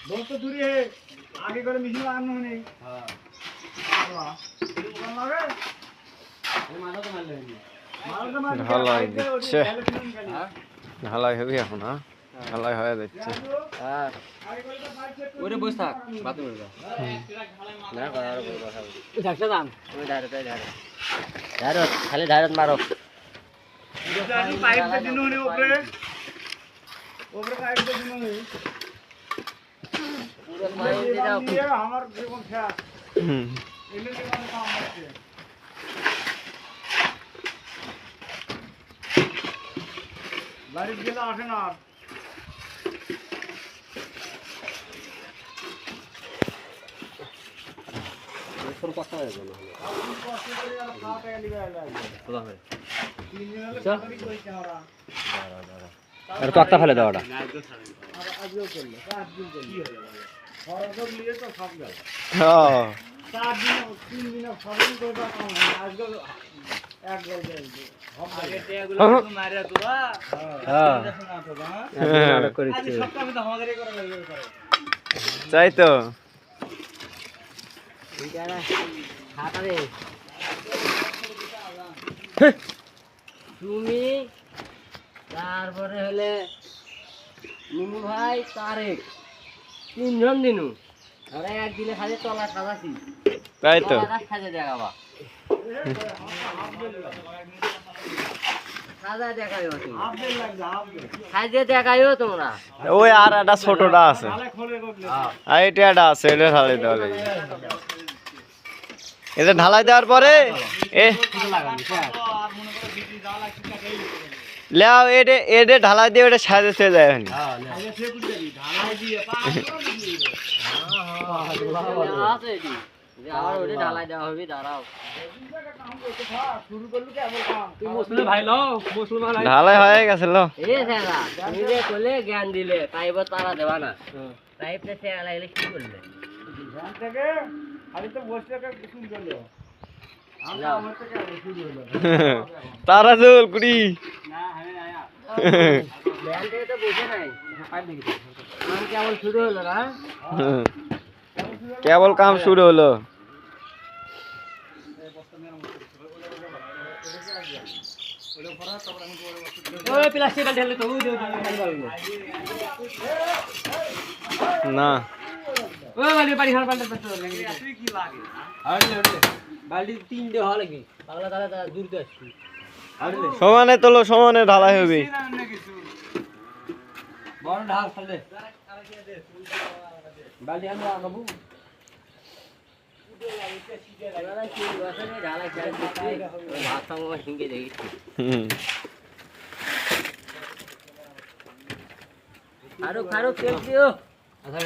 दोस्त दूरी है आगे करे मिशन आन नहीं हां ঢালাই দিচ্ছে ঢালাই হবে এখন হ্যাঁ ঢালাই হয়ে যাচ্ছে হ্যাঁ ওরে বস থাক বাত করবে না আর বলবা যাচ্ছে দাম ওই ধারে খালি ধারে মারো पाइप दे दिनो ने ऊपर पाइप दे दिनो ने पूरा पाइप दे दाও ये हमार जीवन था इन्हें के काम करते लाइट गेला আসে না তোর কথা হয়ে গেল আপনি কষ্ট করে আর খাওয়া টাকা নিবে খোলা হয় আর কতটা ফেলে দাও ওটা আজও করলে 5 দিন করলে কি হলো খরচ নিয়ে তো সব গেল হ্যাঁ 4 দিন 3 দিন ফসল করে কাম হয় আজকে এক গল গেল আগে টেগুলো মারিয়া তোরা হ্যাঁ শোনা তো হ্যাঁ আজ সপ্তাহে তো আমাদেরই করা লাগবে করে তাই তো এইটা হাতা রে তুমি তারপরে হলে নিমু ভাই তারেক তিনজন দিনু ওরা একদিনে খালি তলা সাজাছি তাই তো সাজা দেখাবা সাজা দেখাইও তুমি আপডেট লাগবে আপডেট সাজা দেখাইও তোমরা ওই আর একটা ছোটটা আছে তাহলে খোলে গবলে আর এটা একটা আছে এটা ঢালাই দেওয়া লাগবে এটা ঢালাই দেওয়ার পরে এ লাগাবি আর মনে করে বিটি যা লাগছে টাকাই লেও এডে এডে ঢালাই দিয়ে ওটা সাজে চলে যায় এখন হ্যাঁ আগে সে কুড়ি ঢালাই দিয়ে পাঁচ আছে এটি যে আবার ওটা ঢালাই দেওয়া হবে দাঁড়াও শুরু করলি কেমন কাম তুই মুসলিম ভাই লো মুসলমান ঢালাই হয়ে গেছে লো এ স্যারা তুমি যে কোলে জ্ঞান দিলে পাইব তারা দেবা না পাইপটা সে লাগলে কি করলে ধ্যান থেকে আমি তো বসে থেকে শুরু করলো আমার থেকে শুরু হলো তারা জল কুড়ি না আমি না জ্ঞান থেকে তো বসে নাই পাইপ দেখি কাম কেমন শুরু হলো না কেবল কাম শুরু হলো ওই প্লাস্টিক ঢেলে তো ওই না ওই বালি পানি খান পাল্টা পাল্টা তুই কি লাগে আরে বালতি তিনটে হওয়া লাগবে পাগলা তাহলে দূর তো আসছি সমানে তোলো সমানে ঢালাই হবে বড় ঢাল ফেলে বালতি আমরা আনবো আরো খারো কেক দিও আচ্ছা